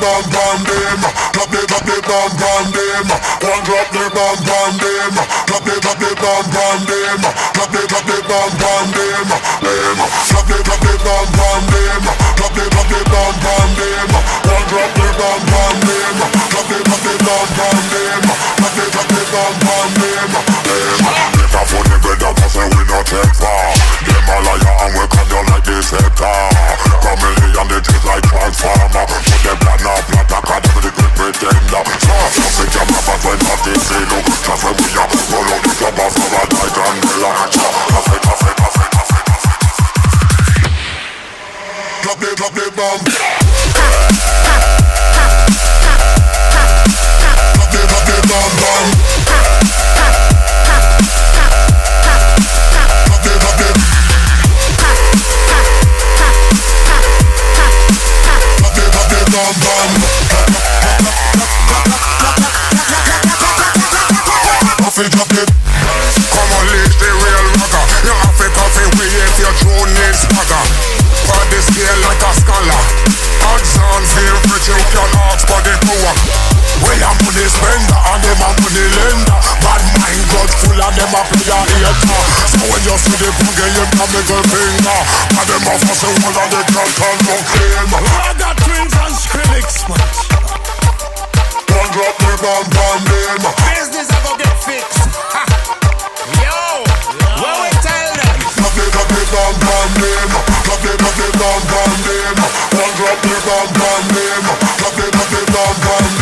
bomb on them. Drop the bomb on them. One drop the bomb on them. Drop the bomb on them. Drop the bomb on them. Drop the bomb on them. Drop the bomb on them. One drop the bomb on them. Drop the bomb on them. Drop the bomb on them. If I put the bread up, I say we not take far. Them a liar and we come down like this sector. Chameleon they taste like transformer. Put them plan up, plot a card with the great pretender. So we jump up and when not this say no. Just when we are roll out the club off of a light and miller. Drop the bomb. Drop the bomb. Drop it. Come on, leash the real rocker. You have to coffee way if your true name swagger. On the scale like a scholar. Odds on feel rich, you can ask for the power. We a money spender and them a money lender. Bad mind God full of them a play a hater. So when you see the boogie, you can middle finger. And them a fuss and one of the can't no claim. I got twins and Skrillex, man. Don't drop the bomb on them. Business I go get fixed. Yo, what we tell them? Drop the bomb on them. Drop the bomb on them. Don't drop the bomb on them. Drop the bomb on them.